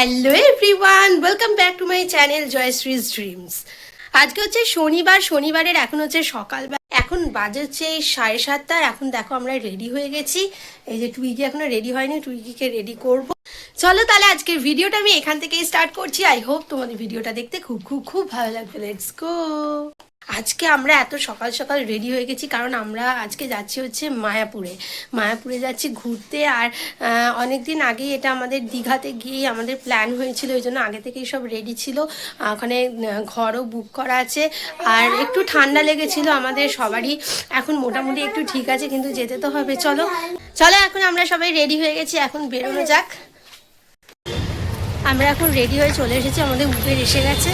Hello everyone, welcome back to my channel Joyshree's dreams. আজকে হচ্ছে শনিবারের এখন হচ্ছে সকালবেলা, এখন বাজে হচ্ছে 7:30। এখন দেখো আমরা রেডি হয়ে গেছি। এই যে টুইকি এখনো রেডি হয়নি, টুইকিকে রেডি করব। চলো তাহলে আজকের ভিডিওটা আমি এখান থেকেই স্টার্ট করছি। আই হোপ তোমাদের ভিডিওটা দেখতে খুব খুব খুব ভালো লাগবে। Let's go. আজকে আমরা এত সকাল সকাল রেডি হয়ে গেছি কারণ আমরা আজকে যাচ্ছি হচ্ছে মায়াপুরে যাচ্ছি ঘুরতে। আর অনেক দিন আগেই এটা আমাদের দীঘাতে গিয়ে আমাদের প্ল্যান হয়েছিল, ওই জন্য আগে থেকেই সব রেডি ছিল। ওখানে ঘরও বুক করা আছে। আর একটু ঠান্ডা লেগেছিল আমাদের সবারই, এখন মোটামুটি একটু ঠিক আছে, কিন্তু যেতে তো হবে। চলো এখন আমরা সবাই রেডি হয়ে গেছি, এখন বেরোনো যাক। আমরা এখন রেডি হয়ে চলে এসেছি, আমাদের উবের এসে গেছে।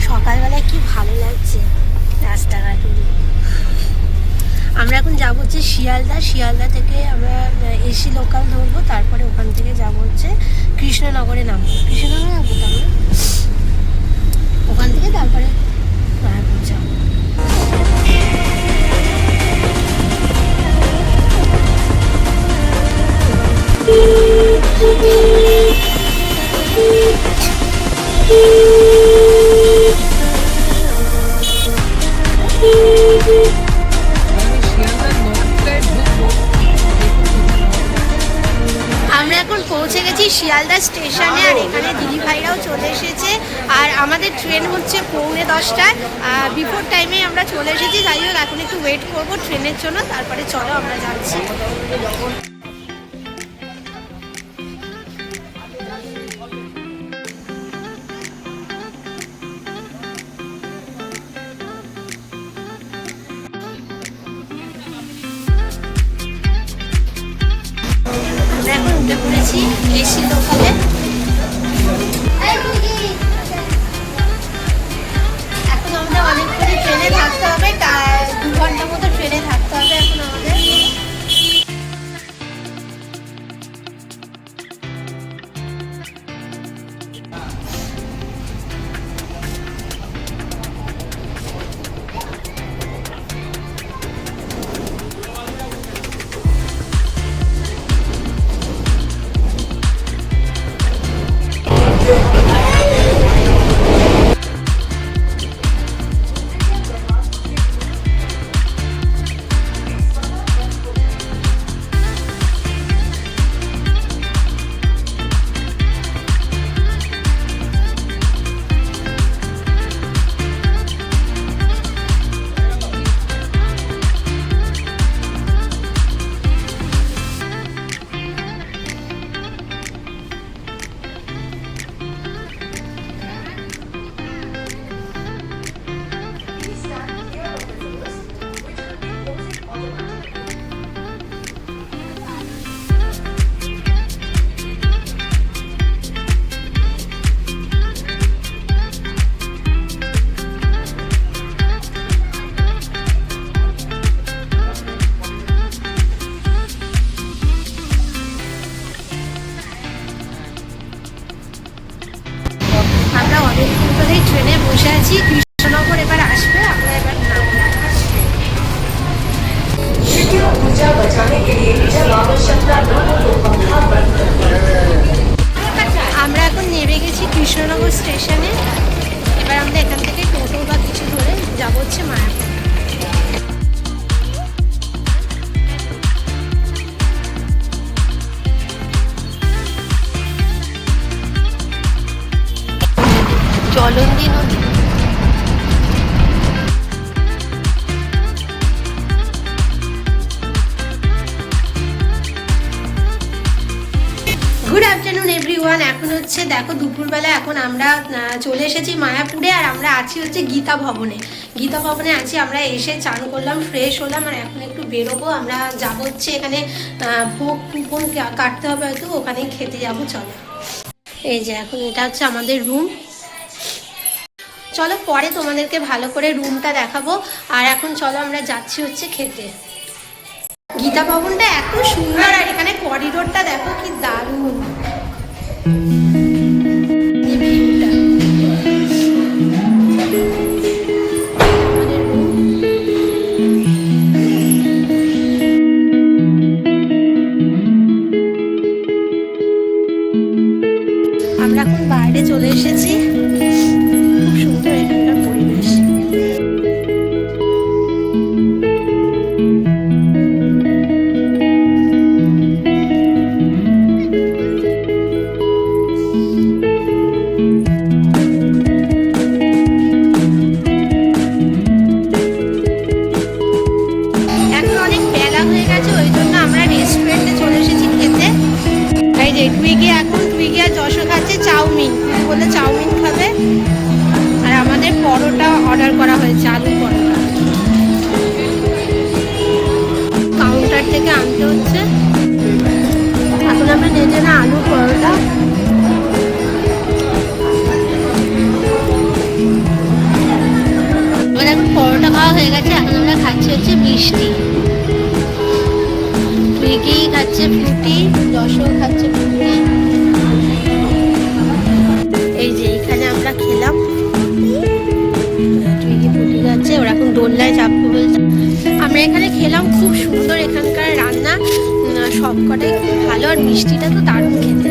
সকালবেলায় কি ভালো লাগছে রাস্তাঘাট। আমরা এখন যাবো হচ্ছে শিয়ালদা থেকে আমরা এসি লোকাল ধরবো, তারপরে ওখান থেকে যাবো হচ্ছে কৃষ্ণনগরে নামবো তো আমরা ওখান থেকে, তারপরে মায়াপুর যাবো। আমরা এখন পৌঁছে গেছি শিয়ালদা স্টেশনে, আর এখানে দিদি ভাইরাও চলে এসেছে। আর আমাদের ট্রেন হচ্ছে 9:45টায়, বিফোর টাইমে আমরা চলে এসেছি। যাই হোক, এখন একটু ওয়েট করবো ট্রেনের জন্য, তারপরে চলো আমরা যাচ্ছি। আমরা এখন উঠে পড়েছি এসি লোকালে। এখন আমাদের অনেকক্ষণ ট্রেনে থাকতে হবে, 2 ঘন্টা মতো ট্রেনে থাকতে হবে এখন আমাদের। আমরা অনেকক্ষণ ধরেই ট্রেনে বসে আছি, কৃষ্ণনগর এবার আসবে, আমরা এবার নামবো। আমরা এখন নেমে গেছি কৃষ্ণনগর স্টেশনে। এবার আমরা এখান থেকে টোটো বা কিছু ধরে যাবো হচ্ছে মায়াপুর। জলন্দি নদী। Good afternoon everyone. এখন হচ্ছে দেখো দুপুরবেলা, এখন আমরা চলে এসেছি মায়াপুরে। আর আমরা আছি হচ্ছে গীতা ভবনে আছি। আমরা এসে চান করলাম, ফ্রেশ হলাম, আর এখন একটু বেরোবো। আমরা যাবো হচ্ছে এখানে ভোগ কুপন কাটতে হবে, হয়তো ওখানে খেতে যাবো। চলো এই যে এখন এটা হচ্ছে আমাদের রুম। চলো পরে তোমাদেরকে ভালো করে রুমটা দেখাবো। আর এখন চলো আমরা যাচ্ছি হচ্ছে খেতে। গীতা ভবনটা এত সুন্দর, আর এখানে করিডোরটা দেখো কি দারুণ। আমরা এখন বাইরে চলে এসেছি, খুব সুন্দর এখানকার পরিবেশ। এখন অনেক বেলা হয়ে গেছে, ওই জন্য আমরা রেস্টুরেন্টে চলে এসেছি খেতে। এই যে টুইগি আর যশো খাচ্ছে চাউমিন, বলে চাউমিন খাবে। আর আমাদের পরোটা অর্ডার করা হয়েছে, আলু পরোটা। কাউন্টার থেকে আনতে হচ্ছে। এখন আমরা নিয়ে না আলু পরোটা। এখন পরোটা খাওয়া হয়ে গেছে, এখন আমরা খাচ্ছি হচ্ছে মিষ্টি। টুইগি খাচ্ছে ফ্রুটি, যশো খাচ্ছে ফ্রুটি। এই যে এখানে আমরা খেলাম, টুইগি ফ্রুটি খাচ্ছে, ওরা এখন দোলনায় চাপবে বলছে। আমরা এখানে খেলাম, খুব সুন্দর এখানকার রান্না, সবকটাই খুব ভালো, আর মিষ্টিটা তো দারুণ খেতে।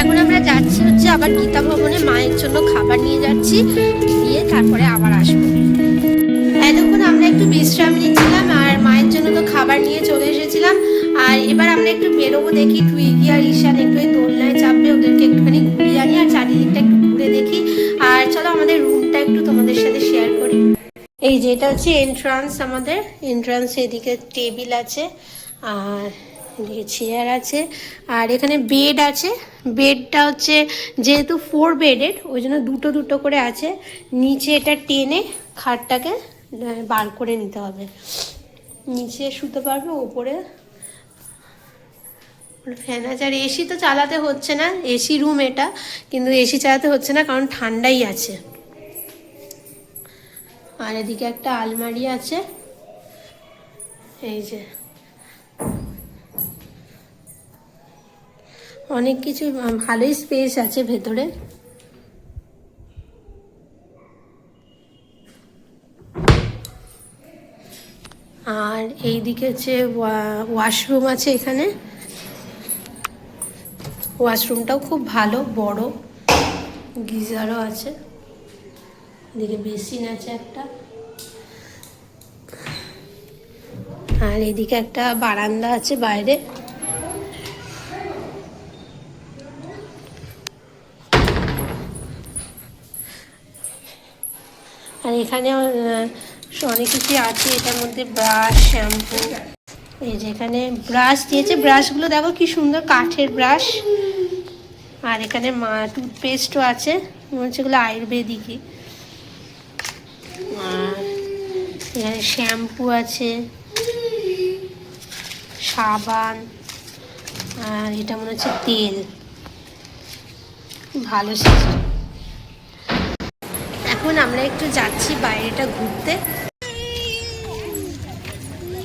এখন আমরা যাচ্ছি হচ্ছে আবার গীতা ভবনে, মায়ের জন্য খাবার নিয়ে যাচ্ছি, দিয়ে তারপরে আবার আসবো। এতক্ষণ আমরা একটু বিশ্রাম নিচ্ছিলাম, আর মায়ের জন্য তো খাবার নিয়ে চলে এসেছিলাম। আর এবার আমরা একটু বেরোবো, দেখি টুইগি আর ঈশান একটু দোলনায় চাপবে, ওদেরকে একটুখানি ঘুরিয়ে আনি, আর চারিদিকটা একটু ঘুরে দেখি। আর চলো আমাদের রুমটা একটু তোমাদের সাথে শেয়ার করি। এই যে এটা হচ্ছে এন্ট্রান্স, আমাদের এন্ট্রান্স। এদিকে টেবিল আছে, আর এদিকে চেয়ার আছে, আর এখানে বেড আছে। বেডটা হচ্ছে যেহেতু 4 বেডের, ওই জন্য দুটো দুটো করে আছে। নিচে এটা টেনে খাটটাকে বার করে নিতে হবে, নিচে শুতে পারবে, ওপরে ফ্যান আছে। আর এসি তো চালাতে হচ্ছে না, এসি রুম এটা, কিন্তু এসি চালাতে হচ্ছে না কারণ ঠান্ডাই আছে। আর এদিকে একটা আলমারি আছে, এই যে অনেক কিছু, ভালোই স্পেস আছে ভেতরে। আর এইদিকে হচ্ছে ওয়াশরুম আছে এখানে। ওয়াশরুমটাও খুব ভালো, বড়, গিজারও আছে। এদিকে বেসিন আছে একটা, আর এদিকে একটা বারান্দা আছে বাইরে। আর এখানে অনেক কিছু আছে, এটার মধ্যে ব্রাশ, শ্যাম্পু। এই যে এখানে ব্রাশ দিয়েছে, ব্রাশগুলো দেখো কি সুন্দর, কাঠের ব্রাশ। আর এখানে টুথপেস্টও আছে, মনে হচ্ছে এগুলো আয়ুর্বেদিকই। আর এখানে শ্যাম্পু আছে, সাবান, আর এটা মনে হচ্ছে তেল। ভালো সিস্টেম। এখন আমরা একটু যাচ্ছি বাইরেটা ঘুরতে।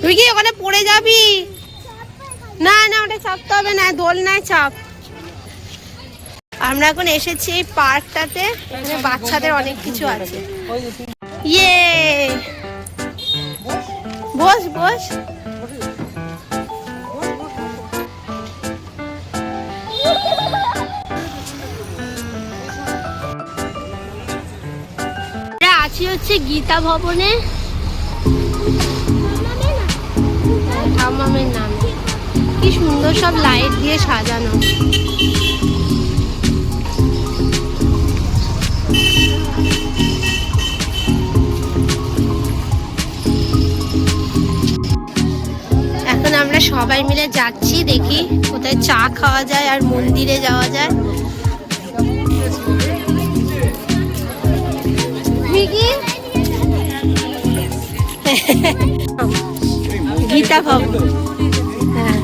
তুই কি ওখানে পড়ে যাবি? না না, ওটা চাপতে হবে না, দোলনায় চাপ। আমরা এখন এসেছি এই পার্কটাতে, এখানে বাচ্চাদের অনেক কিছু আছে। ইয়ে, বস বস। আছি হচ্ছে গীতা ভবনে, ঠাম্মামের নামে। কি সুন্দর সব লাইট দিয়ে সাজানো। এখন আমরা সবাই মিলে যাচ্ছি, দেখি কোথায় চা খাওয়া যায় আর মন্দিরে যাওয়া যায়। গীতা ভবন, হ্যাঁ।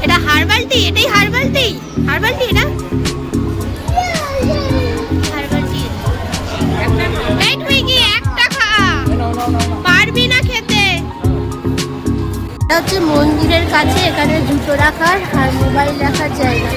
এটা হার্বাল টি, এটাই হার্বাল টি, হার্বাল টি এটা হার্বাল টি। এই তুই কি একটা খা, পারবি না খেতে। এটা হচ্ছে মন্দিরের কাছে, এখানে জুতো রাখার আর মোবাইল রাখার জায়গা।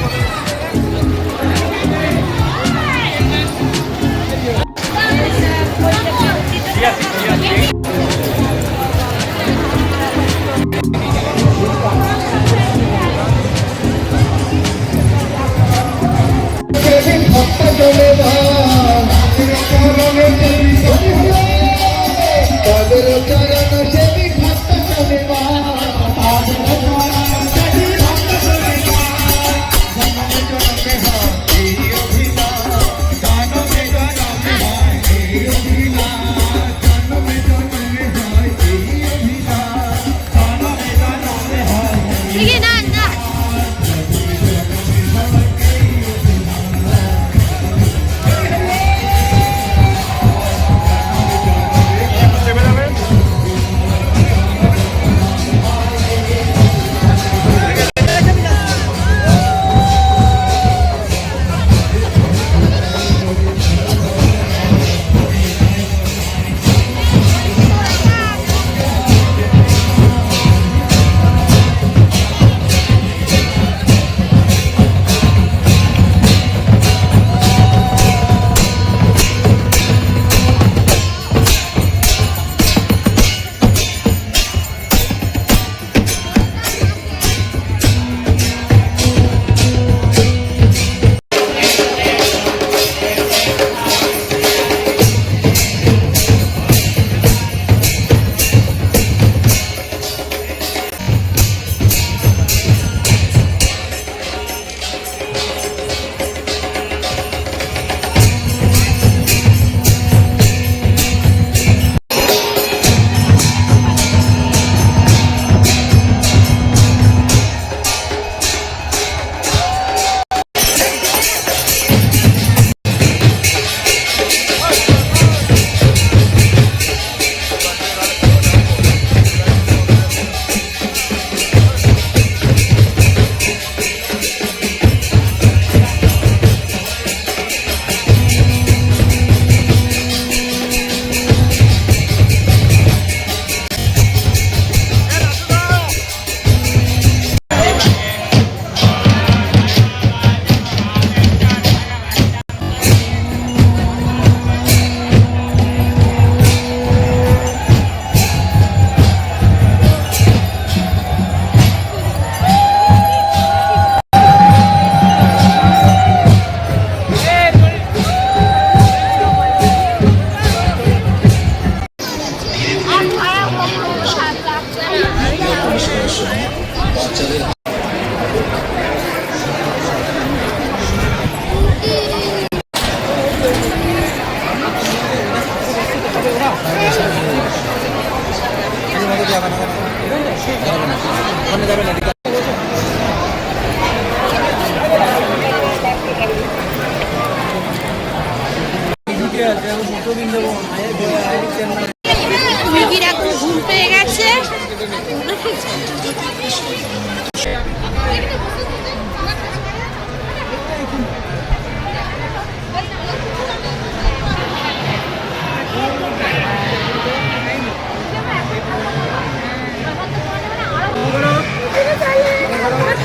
মিহির এখন ঘুম পেয়ে গেছে।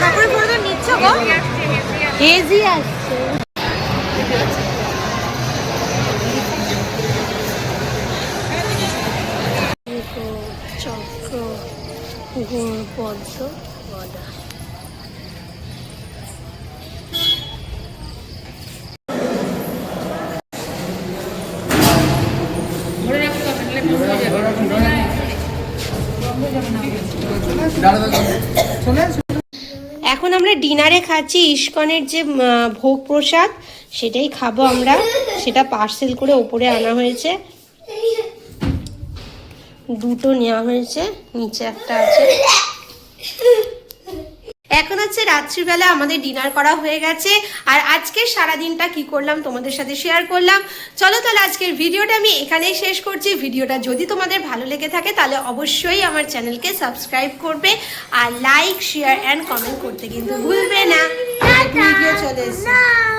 ঠাকুরের ফটো নিচ্ছ গো? হেজি আসছে। চক্র পদ্ম গদা। এখন আমরা ডিনারে খাচ্ছি ইস্কনের যে ভোগ প্রসাদ, সেটাই খাবো আমরা। সেটা পার্সেল করে ওপরে আনা হয়েছে, দুটো নেওয়া হয়েছে, নিচে একটা আছে। এখন হচ্ছে রাত্রিবেলা আমাদের ডিনার করা হয়ে গেছে, আর আজকে সারাদিনটা কি করলাম তোমাদের সাথে শেয়ার করলাম। চলো তাহলে আজকের ভিডিওটা আমি এখানেই শেষ করছি। ভিডিওটা যদি তোমাদের ভালো লেগে থাকে তাহলে অবশ্যই আমার চ্যানেলকে সাবস্ক্রাইব করবে, আর লাইক শেয়ার অ্যান্ড কমেন্ট করতে কিন্তু ভুলবে না। ভিডিও চলে এসেছে।